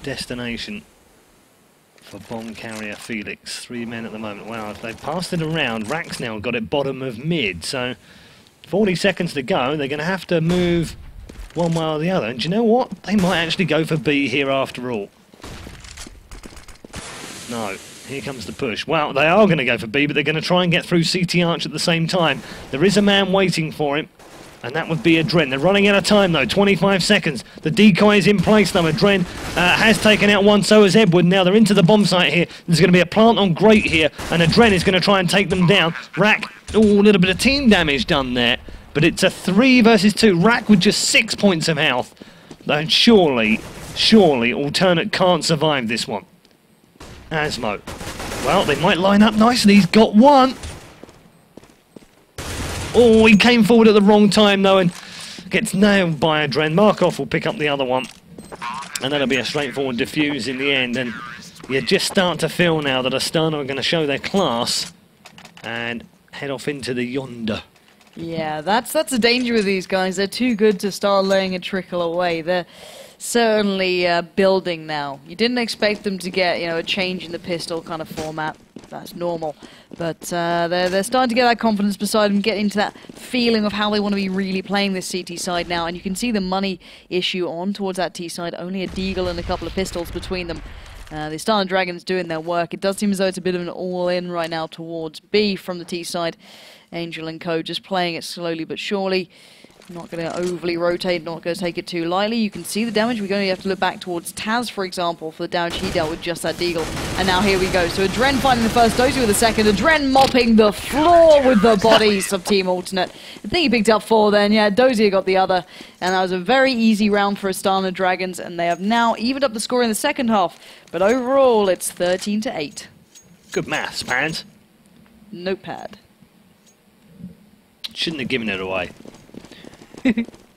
destination for bomb carrier Felix. 3 men at the moment. Wow, if they've passed it around, Rack's now got it bottom of mid, so 40 seconds to go. They're going to have to move one way or the other, and do you know what? They might actually go for B here after all. No, here comes the push. Well, they are going to go for B, but they're going to try and get through CT Arch at the same time. There is a man waiting for him, and that would be Adren. They're running out of time, though. 25 seconds. The decoy is in place, though. Adren has taken out 1, so has Edward. Now they're into the bomb site here. There's going to be a plant on Great here, and Adren is going to try and take them down. Rack, oh, a little bit of team damage done there, but it's a 3 versus 2. Rack with just 6 points of health. And surely, Alternate can't survive this one. Asmo. Well, they might line up nicely. He's got 1. Oh, he came forward at the wrong time, though, and gets nailed by Adren. Markov will pick up the other one, and that'll be a straightforward defuse in the end. And you just start to feel now that Astana are going to show their class and head off into the yonder. Yeah, that's the danger with these guys. They're too good to start laying a trickle away. They're certainly building now. You didn't expect them to get, you know, a change in the pistol kind of format. That's normal. But they're starting to get that confidence beside them, get into that feeling of how they want to be really playing this CT side now. And you can see the money issue on towards that T side. Only a Deagle and a couple of pistols between them. The Astana Dragons doing their work. It does seem as though it's a bit of an all-in right now towards B from the T side. Angel and Co just playing it slowly but surely. Not going to overly rotate, not going to take it too lightly. You can see the damage. We're going to have to look back towards Taz, for example, for the damage he dealt with just that Deagle. And now here we go. So Adren finding the first, Dozy with the second. Adren mopping the floor with the bodies of Team Alternate. I think he picked up 4 then. Yeah, Dozy got the other. And that was a very easy round for Astana Dragons. And they have now evened up the score in the second half. But overall, it's 13-8. Good maths, Pans. Notepad. Shouldn't have given it away.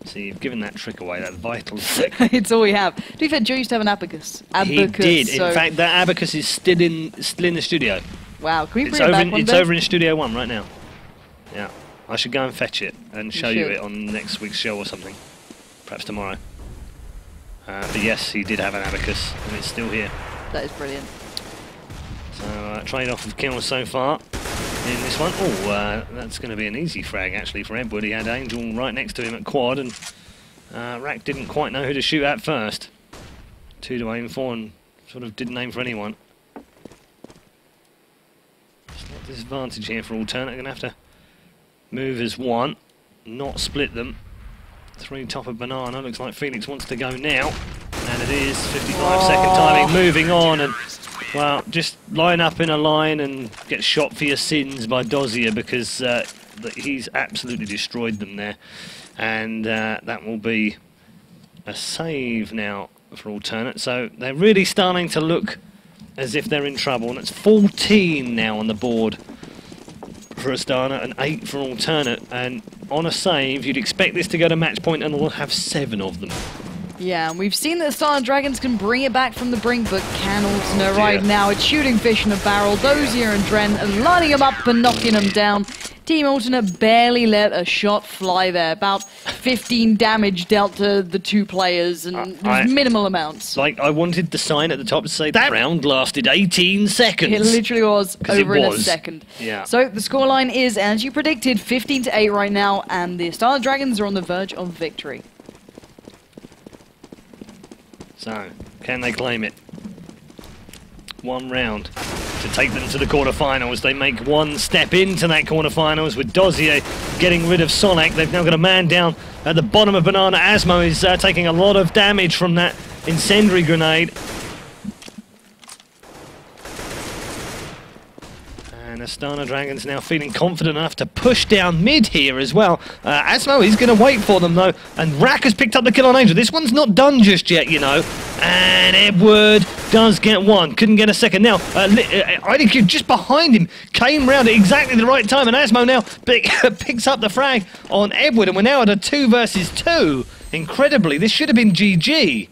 So you've given that trick away, that vital trick. It's all we have. To be fair, Joe used to have an abacus. He did. So in fact, that abacus is still in the studio. Wow, can we bring it back one day? It's over in Studio 1 right now. Yeah. I should go and fetch it and show you it on next week's show or something. Perhaps tomorrow. But yes, he did have an abacus, and it's still here. That is brilliant. So, trade-off of kills so far in this one. Oh, that's going to be an easy frag, actually, for Edward. He had Angel right next to him at quad, and Rack didn't quite know who to shoot at first. 2 to aim for, and sort of didn't aim for anyone. Slight disadvantage here for Alternate. Going to have to move as one, not split them. 3 top of Banana. Looks like Felix wants to go now. And it is 55-second timing, moving on, and well, just line up in a line and get shot for your sins by Dozier, because he's absolutely destroyed them there. And that will be a save now for Alternate. So they're really starting to look as if they're in trouble. And it's 14 now on the board for Astana and 8 for Alternate. And on a save, you'd expect this to go to match point, and we'll have 7 of them. Yeah, and we've seen that Astana Dragons can bring it back from the brink, but can Alternate right now. It's shooting fish in a barrel. Dozier and Dren lining them up and knocking them down. Team Alternate barely let a shot fly there. About 15 damage dealt to the 2 players, and minimal amounts. Like, I wanted the sign at the top to say that round lasted 18 seconds. It literally was over in a second. Yeah. So the scoreline is, as you predicted, 15-8 right now, and the Astana Dragons are on the verge of victory. So, can they claim it? 1 round to take them to the quarterfinals. They make 1 step into that quarterfinals with Dozier getting rid of Sonic. They've now got a man down at the bottom of Banana. Asmo is taking a lot of damage from that incendiary grenade. And Astana Dragons now feeling confident enough to push down mid here as well. Asmo is going to wait for them though, and Rack has picked up the kill on Angel. This one's not done just yet, you know. And Edward does get 1, couldn't get a second. Now, IDQ just behind him came round at exactly the right time, and Asmo now picks up the frag on Edward, and we're now at a 2 versus 2. Incredibly, this should have been GG.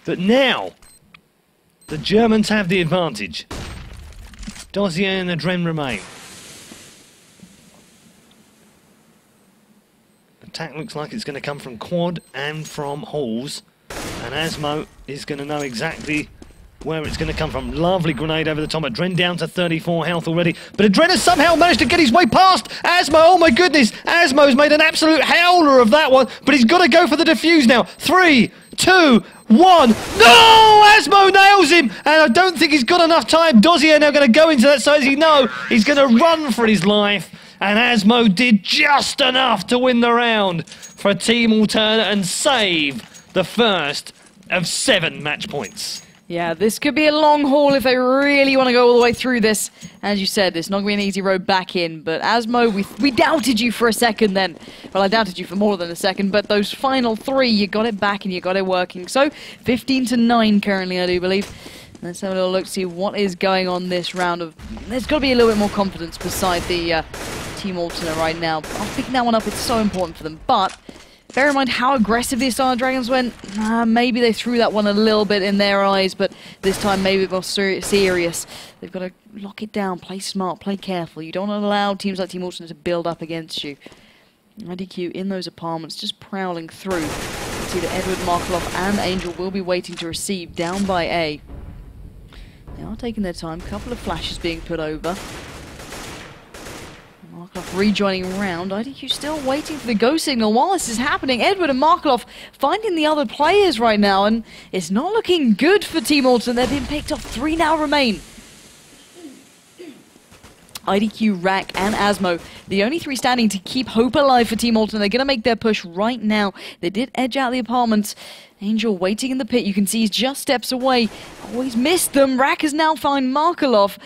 But now, the Germans have the advantage. Dozier and Adren remain. Attack looks like it's going to come from quad and from halls. And Asmo is going to know exactly where it's going to come from. Lovely grenade over the top. Adren down to 34 health already. But Adren has somehow managed to get his way past Asmo. Oh my goodness. Asmo's made an absolute howler of that one. But he's got to go for the defuse now. 3, 2, 1. No! Asmo nails him! And I don't think he's got enough time. Dozier now going to go into that side. As you know, he's going to run for his life. And Asmo did just enough to win the round for Team Alternate and save the first of 7 match points. Yeah, this could be a long haul if they really want to go all the way through this. As you said, it's not going to be an easy road back in. But Asmo, we doubted you for a second then. Well, I doubted you for more than a second. But those final 3, you got it back and you got it working. So, 15-9 currently, I do believe. Let's have a little look, see what is going on this round of... There's got to be a little bit more confidence beside the Team Alternate right now. I'll pick that one up, it's so important for them. But bear in mind how aggressive the Astana Dragons went. Maybe they threw that one a little bit in their eyes, but this time maybe a bit more serious. They've got to lock it down, play smart, play careful. You don't allow teams like Team Alternate to build up against you. IDQ in those apartments, just prowling through. can see that Edward, Markelov and Angel will be waiting to receive down by A. They are taking their time. A couple of flashes being put over. Markelov rejoining round. IDQ still waiting for the go signal. While this is happening, Edward and Markelov finding the other players right now, and it's not looking good for Team Alternate. They're being picked off. 3 now remain. IDQ, Rack, and Asmo, the only 3 standing to keep hope alive for Team Alternate. They're going to make their push right now. They did edge out the apartments. Angel waiting in the pit. You can see he's just steps away. Oh, he's missed them. Rack has now found Markelov.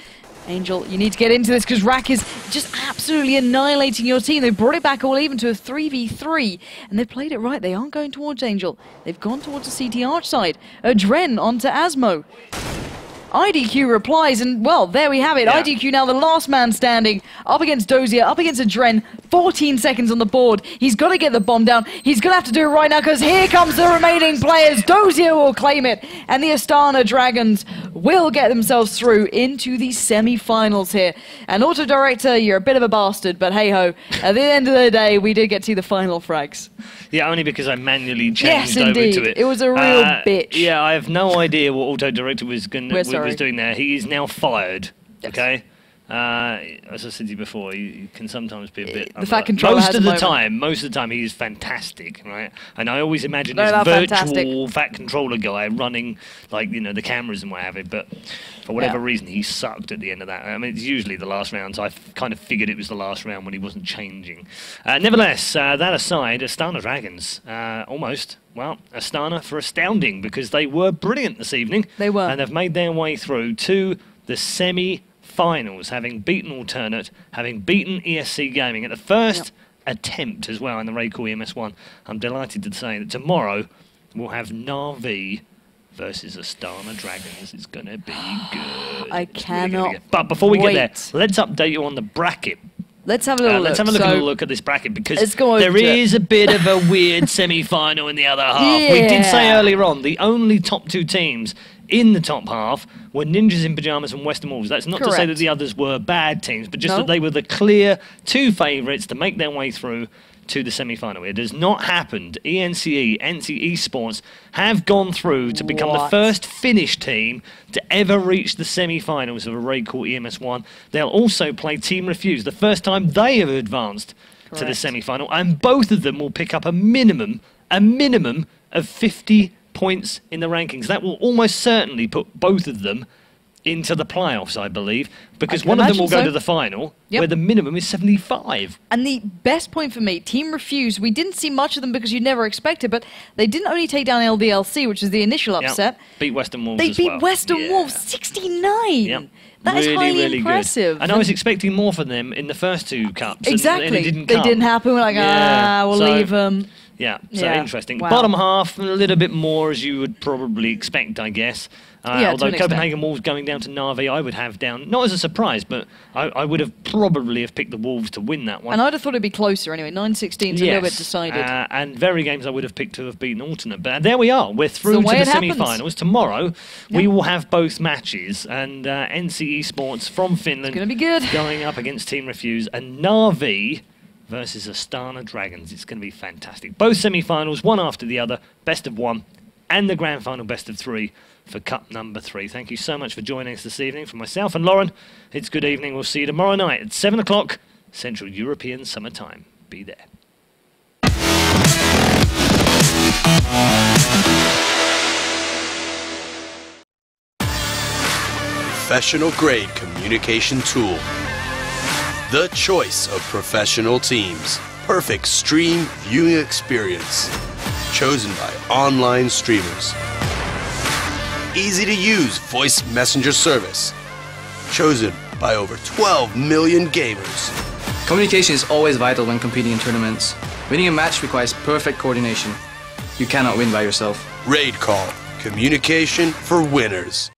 Angel, you need to get into this because Rack is just absolutely annihilating your team. They brought it back all even to a 3v3, and they've played it right. They aren't going towards Angel. They've gone towards the CT Arch side. Adren onto Asmo. IDQ replies, and well, there we have it. Yeah. IDQ now the last man standing, up against Dozier, up against Adren. 14 seconds on the board. He's got to get the bomb down. He's going to have to do it right now because here comes the remaining players. Dozier will claim it, and the Astana Dragons will get themselves through into the semi-finals here. And Auto Director, you're a bit of a bastard, but hey-ho, at the end of the day, we did get to the final frags. Yeah, only because I manually changed over to it. It was a real bitch. Yeah, I have no idea what Auto Director was doing there. He is now fired. Yes. Okay. As I said to you before, he can sometimes be a bit. The fat controller most of the time, he is fantastic, right? And I always imagine this virtual fat controller guy running, like, you know, the cameras and what have you. But for whatever reason, he sucked at the end of that. I mean, it's usually the last round, so I kind of figured it was the last round when he wasn't changing. Nevertheless, that aside, Astana Dragons almost. Well, Astana for astounding because they were brilliant this evening. They were, and they've made their way through to the semi-finals, having beaten Alternate, having beaten ESC Gaming at the first attempt as well in the RaidCall EMS 1. I'm delighted to say that tomorrow we'll have Na'Vi versus Astana Dragons. It's going to be good. I cannot wait. But before we get there, let's update you on the bracket. Let's have a little look. Let's have a look at this bracket because there is a bit of a weird semi-final in the other half. Yeah. We did say earlier on the only top 2 teams in the top half were Ninjas in Pyjamas and Western Wolves. That's not to say that the others were bad teams, but just that they were the clear 2 favourites to make their way through to the semi-final. It has not happened. ENCE, NC Esports have gone through to become the first Finnish team to ever reach the semi-finals of a RaidCall EMS 1. They'll also play Team Refuse, the first time they have advanced to the semi-final, and both of them will pick up a minimum of 50 points in the rankings. That will almost certainly put both of them into the playoffs, I believe, because one of them will go to the final, where the minimum is 75. And the best point for me, Team Refuse, we didn't see much of them because you never expected, but they didn't only take down LDLC, which is the initial upset. Beat Western Wolves as well. They beat Western Wolves 69. That is highly impressive. Good. And I was expecting more from them in the first 2 cups. Exactly. And it didn't come. They didn't happen. We're like, we'll leave them. Yeah, so interesting. Wow. Bottom half, a little bit more as you would probably expect, I guess. Although Copenhagen Wolves going down to Na'Vi, I would have down, not as a surprise, but I would have probably picked the Wolves to win that one. And I'd have thought it'd be closer anyway. 9-16 is a little bit decided. And very games I would have picked to have beaten Alternate. But there we are. We're through to the semi-finals. Tomorrow, we will have both matches. And NC Esports from Finland going to be good, going up against Team Refuse. And Na'Vi versus Astana Dragons. It's going to be fantastic. Both semi-finals, one after the other, best of 1, and the grand final best of 3 for Cup number 3. Thank you so much for joining us this evening. For myself and Lauren, it's good evening. We'll see you tomorrow night at 7 o'clock Central European Summer Time. Be there. Professional grade communication tool. The choice of professional teams. Perfect stream viewing experience. Chosen by online streamers. Easy to use voice messenger service. Chosen by over 12 million gamers. Communication is always vital when competing in tournaments. Winning a match requires perfect coordination. You cannot win by yourself. RaidCall. Communication for winners.